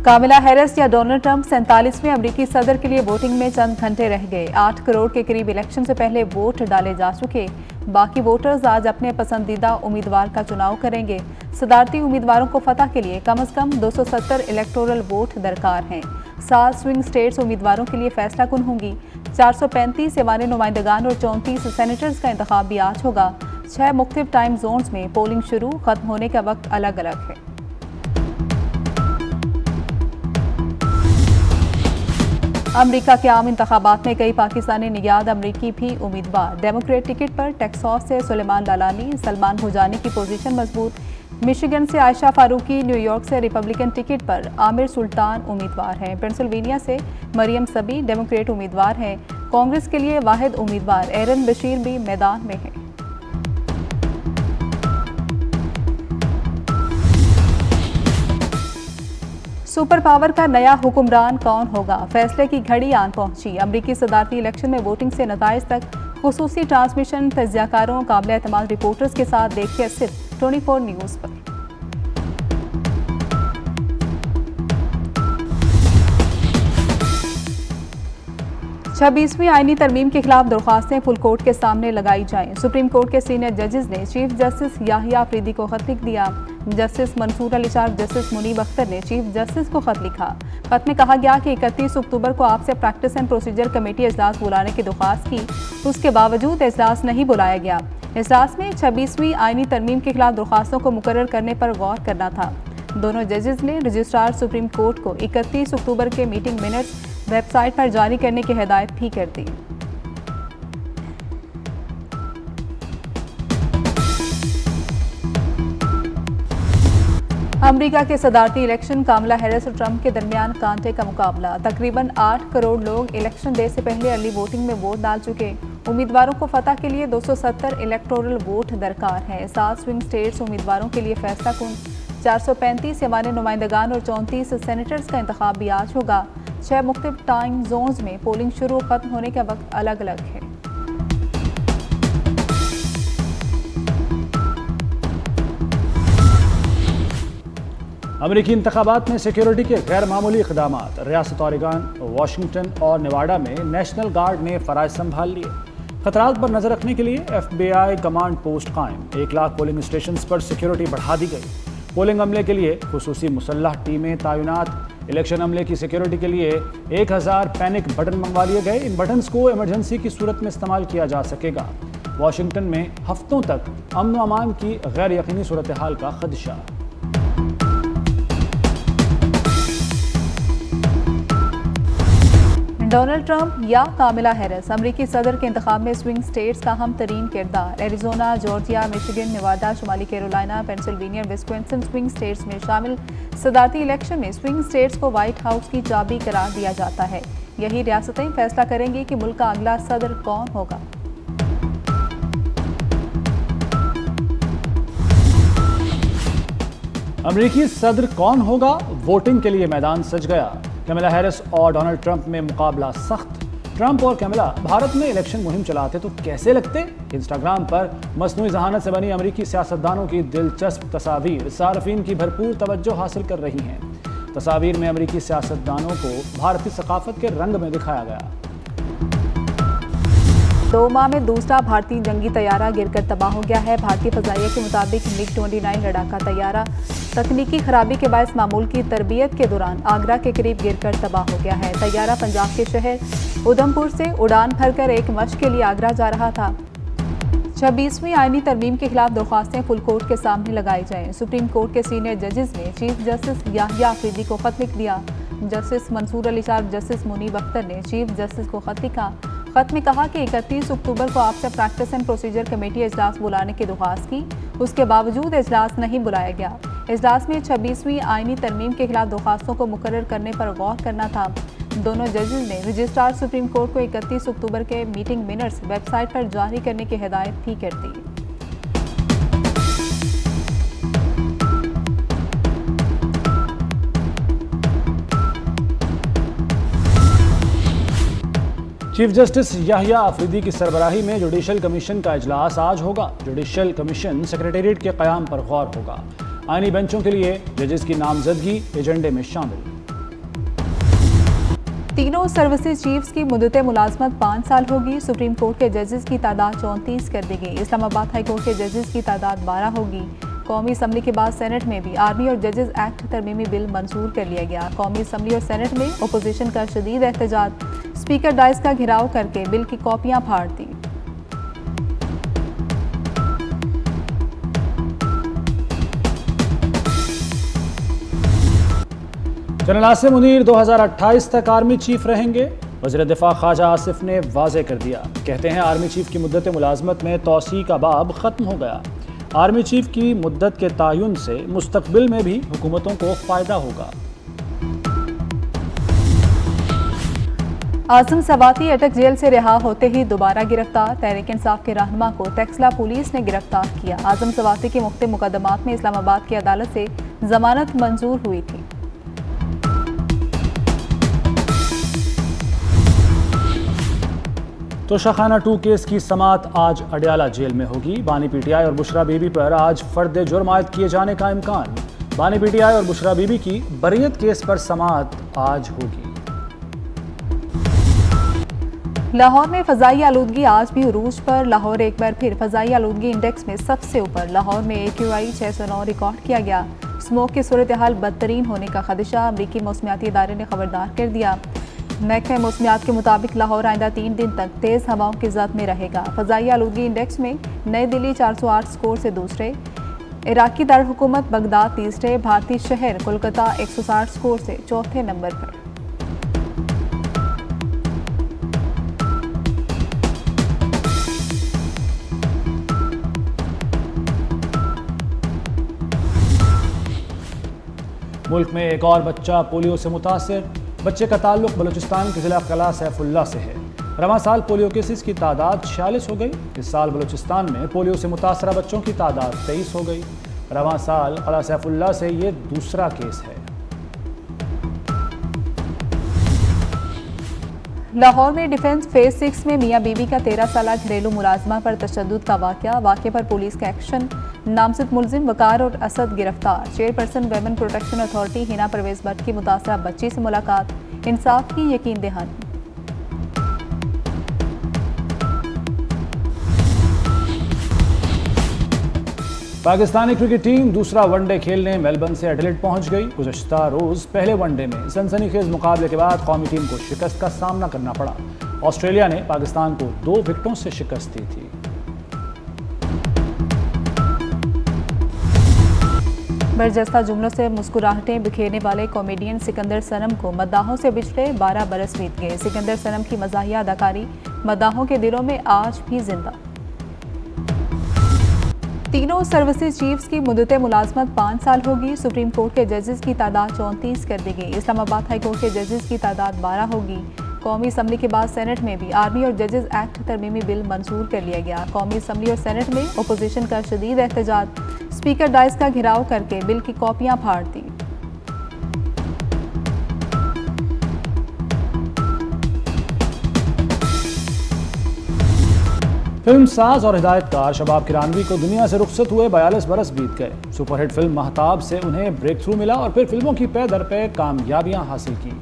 कामिला Harris या Donald Trump 47वें अमरीकी सदर के लिए वोटिंग में चंद घंटे रह गए। 8 करोड़ के करीब इलेक्शन से पहले वोट डाले जा चुके। बाकी वोटर्स आज अपने पसंदीदा उम्मीदवार का चुनाव करेंगे। सदारती उम्मीदवारों को फतह के लिए कम से कम 270 इलेक्टोरल वोट दरकार हैं। 7 स्विंग स्टेट्स उम्मीदवारों के लिए फैसला कुन होंगी। 435 ऐवान नुमाइंदगान और 34 सेनेटर्स का इंतखाब भी आज होगा। 6 मुख्तलिफ टाइम जोन्स में पोलिंग शुरू खत्म होने का वक्त अलग अलग है। अमरीका के आम इंतखाबात में कई पाकिस्तानी नियाद अमरीकी भी उम्मीदवार। डेमोक्रेट टिकट पर टेक्सास से सुलेमान लालानी, सलमान हुजानी की पोजीशन मजबूत। मिशिगन से आयशा फारूकी, न्यूयॉर्क से रिपब्लिकन टिकट पर आमिर सुल्तान उम्मीदवार हैं। पेंसिल्वेनिया से मरियम सबी डेमोक्रेट उम्मीदवार हैं। कांग्रेस के लिए वाहिद उम्मीदवार एरन बशीर भी मैदान में हैं। सुपर पावर का नया हुक्मरान कौन होगा, फैसले की घड़ी आन पहुंची। अमरीकी सदारती इलेक्शन में वोटिंग से नताइज तक खुसूसी ट्रांसमिशन तज्जियाकारों, काबिल एतमाद रिपोर्टर्स के साथ देखिए सिर्फ 24 न्यूज़ पर। छब्बीसवीं आईनी तरमीम के खिलाफ दरख्वास्तें फुल कोर्ट के सामने लगाई जाएं। सुप्रीम कोर्ट के सीनियर जजेस ने चीफ जस्टिस याहिया अफरीदी को खत लिख दिया। जस्टिस मंसूर अली शाह, जस्टिस मुनीब अख्तर ने चीफ जस्टिस को खत लिखा। खत में कहा गया कि 31 अक्टूबर को आपसे प्रैक्टिस एंड प्रोसीजर कमेटी इजलास बुलाने की दरख्वास्त की, उसके बावजूद इजलास नहीं बुलाया गया। इजलास में 26वीं आईनी तरमीम के खिलाफ दरख्वास्तों को मुकर्रर करने पर गौर करना था। दोनों जजेस ने रजिस्ट्रार सुप्रीम कोर्ट को 31 अक्टूबर के मीटिंग मिनट्स वेबसाइट पर जारी करने की हिदायत भी कर दी। अमेरिका के सदारती इलेक्शन, कामिला हैरिस और ट्रंप के दरमियान कांटे का मुकाबला। तकरीबन 8 करोड़ लोग इलेक्शन डे से पहले अर्ली वोटिंग में वोट डाल चुके। उम्मीदवारों को फतह के लिए 270 इलेक्टोरल वोट दरकार है। 7 स्विंग स्टेट्स उम्मीदवारों के लिए फैसला कुन। 435 ऐवान नुमाइंदगान और 34 सेनेटर्स का इंतखाब भी आज होगा। 6 मुख्तलिफ टाइम जोन्स में पोलिंग शुरू खत्म होने का वक्त अलग अलग है। अमरीकी इंतखाबात में सिक्योरिटी के गैर मामूली इक़दामात। रियासत ओरेगन, वाशिंगटन और नेवाडा में नेशनल गार्ड ने फ़राइज़ संभाल लिए। खतरात पर नजर रखने के लिए FBI कमांड पोस्ट कायम। 1 लाख पोलिंग स्टेशन पर सिक्योरिटी बढ़ा दी गई। पोलिंग अमले के लिए खुसूसी मुसल्लह टीमें तैनात। इलेक्शन अमले की सिक्योरिटी के लिए 1000 पैनिक बटन मंगवा लिए गए। इन बटन्स को इमरजेंसी की सूरत में इस्तेमाल किया जा सकेगा। वाशिंगटन में हफ्तों तक अमन व अमान की गैर यकीनी सूरत हाल का खदशा। डोनाल्ड ट्रंप या कामिला हैरिस, अमरीकी सदर के इंतखाब में स्विंग स्टेट्स का अहम तरीन किरदार। एरिजोना, जॉर्जिया, मिशिगन, नेवाडा, शुमाली Carolina, Pennsylvania, Wisconsin swing states में शामिल सदारती इलेक्शन में स्विंग स्टेट्स को व्हाइट हाउस की चाबी करार दिया जाता है। यही रियासतें फैसला करेंगी कि मुल्क का अगला सदर कौन होगा। अमरीकी सदर कौन होगा, वोटिंग के लिए मैदान सज गया। कामिला हैरिस और डोनाल्ड ट्रंप में मुकाबला सख्त। ट्रंप और कामिला भारत में इलेक्शन मुहिम चलाते तो कैसे लगते। इंस्टाग्राम पर मसनूई जहानत से बनी अमरीकी सियासतदानों की दिलचस्प तस्वीर सार्फिन की भरपूर तवज्जो हासिल कर रही हैं। तस्वीर में अमरीकी सियासतदानों को भारतीय सकाफत के रंग में दिखाया गया। 2 माह में दूसरा भारतीय जंगी तैयारा गिरकर तबाह हो गया है। भारतीय फजाइया के मुताबिक MiG-29 लड़ाका तैयारा तकनीकी खराबी के बायस मामूल की तरबियत के दौरान आगरा के करीब गिरकर तबाह हो गया है। तैयारा पंजाब के शहर उधमपुर से उड़ान भरकर एक मश्क के लिए आगरा जा रहा था। 26वीं आईनी तरमीम के खिलाफ दरख्वास्तें फुल कोर्ट के सामने लगाई जाएं। सुप्रीम कोर्ट के सीनियर जजेस ने चीफ जस्टिस याहिया अफरीदी को खत लिख दिया। जस्टिस मंसूर अली शाह, जस्टिस मुनीब अख्तर ने चीफ जस्टिस को खत लिखा। खत में कहा कि 31 अक्टूबर को आपसे प्रैक्टिस एंड प्रोसीजर कमेटी इजलास बुलाने की दरख्वास्त की, उसके बावजूद इजलास नहीं बुलाया गया। इजलास में 26वीं आईनी तरमीम के खिलाफ दरख्वास्तों को मुकर्रर करने पर गौर करना था। दोनों जजेस ने रजिस्ट्रार सुप्रीम कोर्ट को 31 अक्टूबर के मीटिंग मिनट्स वेबसाइट पर जारी करने की हिदायत भी कर दी। चीफ जस्टिस याहिया अफरीदी की सरबराही में जुडिशल कमीशन का इजलास आज होगा। जुडिशल कमीशन सेक्रेटेरिएट के क़याम पर गौर होगा। आईनी बेंचों के लिए जजेस की नामजदगी एजेंडे में शामिल। तीनों सर्विसेज चीफ्स की मुद्दत मुलाजमत 5 साल होगी। सुप्रीम कोर्ट के जजेस की तादाद 34 कर दी गई। इस्लामाबाद हाई कोर्ट के जजेस की तादाद 12 होगी। कौमी असम्बली के बाद सेनेट में भी आर्मी और जजेस एक्ट तरमीमी बिल मंजूर कर लिया गया। कौमी असम्बली और सेनेट में अपोजिशन का शदीद एहतजाज, स्पीकर डाइस का घेराव करके बिल की कॉपियां फाड़ दी। जनरल आसिम मुनीर 2028 तक आर्मी चीफ रहेंगे। वज़ीर दिफा ख्वाजा आसिफ ने वाज़ेह कर दिया। कहते हैं आर्मी चीफ की मुद्दत मुलाजमत में तोसी का बाब ख़त्म हो गया। आर्मी चीफ की मुद्दत के तायुन से मुस्तकबिल में भी हुकूमतों को फ़ायदा होगा। आजम सवाती अटक जेल से रिहा होते ही दोबारा गिरफ्तार। तहरीक इंसाफ के रहनुमा को टेक्सला पुलिस ने गिरफ्तार किया। आजम सवाती के मुख्तलिफ मुकदमात में इस्लामाबाद की अदालत से जमानत मंजूर हुई थी। तोशाखाना 2 केस की समाअत आज अडयाला जेल में होगी। बानी पीटीआई और बुशरा बीबी पर आज फर्द जुर्म आयद किए जाने का इम्कान। बानी पीटीआई और बुशरा बीबी की बरियत केस पर समाअत आज होगी। लाहौर में फ़ज़ाई आलूदगी आज भी उरूज पर। लाहौर एक बार फिर फ़ज़ाई आलूदगी इंडेक्स में सबसे ऊपर। लाहौर में AQI 609 रिकॉर्ड किया गया। स्मोक की सूरत हाल बदतरीन होने का खदशा, अमरीकी मौसमियाती इदारे ने खबरदार कर दिया। महकमे मौसमियात के मुताबिक लाहौर आइंदा 3 दिन तक तेज़ हवाओं की ज़द में रहेगा। फ़ज़ाई आलूदगी इंडेक्स में नई दिल्ली 408 स्कोर से दूसरे, इराकी दारकूमत बगदाद तीसरे, भारतीय शहर कोलकाता 160 स्कोर से चौथे नंबर पर। मुल्क में एक और बच्चा पोलियो से मुतासर। बच्चे का ताल्लुक बलूचिस्तान के ज़िला कला सैफुल्ला से है। रवां साल पोलियो केसेस की तादाद 46 हो गई। इस साल बलूचिस्तान में पोलियो से मुतासरा बच्चों की तादाद 23 हो गई। रवां साल कला सैफुल्ला से ये दूसरा केस है। लाहौर में डिफेंस फेज 6 में मियाँ बीवी का 13 साला घरेलू मुलाजमा पर तशद्दुद का वाक़े पर पुलिस का एक्शन। नामजद मुलजिम वकार और असद गिरफ्तार। Chairperson women protection authority Hina Parvez Bhatt की मुतासरा बच्ची से मुलाकात, इंसाफ की यकीन दहानी। पाकिस्तानी क्रिकेट टीम दूसरा वनडे खेलने मेलबर्न से एडिलेड पहुंच गई। गुज़श्ता रोज पहले वनडे में सनसनीखेज मुकाबले के बाद कौमी टीम को शिकस्त का सामना करना पड़ा। ऑस्ट्रेलिया ने पाकिस्तान को 2 विकेटों से शिकस्त दी थी। बरजस्ता जुमलों से मुस्कुराहटें बिखेरने वाले कॉमेडियन सिकंदर सनम को मद्दाहों से बिछड़े 12 बरस बीत गए। सिकंदर सनम की मज़ाहिया अदाकारी मद्दाहों के दिलों में आज भी जिंदा। तीनों सर्विसेज चीफ्स की मुद्दत मुलाजमत 5 साल होगी। सुप्रीम कोर्ट के जजेस की तादाद 34 कर दी गई। इस्लामाबाद हाई कोर्ट के जजेस की तादाद 12 होगी। कौमी असम्बली के बाद सेनेट में भी आर्मी और जजेस एक्ट तरमीमी बिल मंजूर कर लिया गया। कौमी असम्बली और सेनेट में अपोजिशन का शदीद एहतजाज, स्पीकर डाइस का घेराव करके बिल की कॉपियां फाड़ दी। फिल्म साज और हिदायतकार शबाब किरानवी को दुनिया से रुखसत हुए 42 बरस बीत गए। सुपरहिट फिल्म महताब से उन्हें ब्रेक थ्रू मिला और फिर फिल्मों की पे दर पे कामयाबियां हासिल की।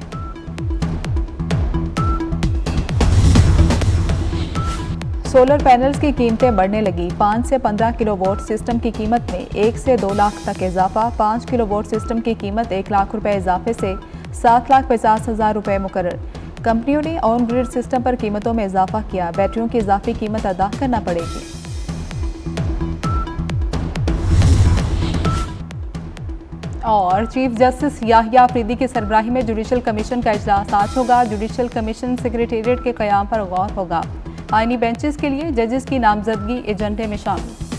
सोलर पैनल्स की कीमतें बढ़ने लगी। 5 से 15 किलोवाट सिस्टम की कीमत में 1 से 2 लाख तक इजाफा। 5 किलोवाट सिस्टम की कीमत 1 लाख रुपए इजाफे से 7,50,000 रुपए मुकर्रर। कंपनियों ने ऑन ग्रिड सिस्टम पर कीमतों में इजाफा किया। बैटरियों की इजाफी कीमत अदा करना पड़ेगी। और चीफ जस्टिस याहिया अफरीदी की सरबराही में जुडिशल कमीशन का इजलास आज होगा। जुडिशल कमीशन सेक्रेटेरिएट के क़याम पर गौर होगा। आईनी बेंचेस के लिए जजेस की नामजदगी एजेंडे में शामिल।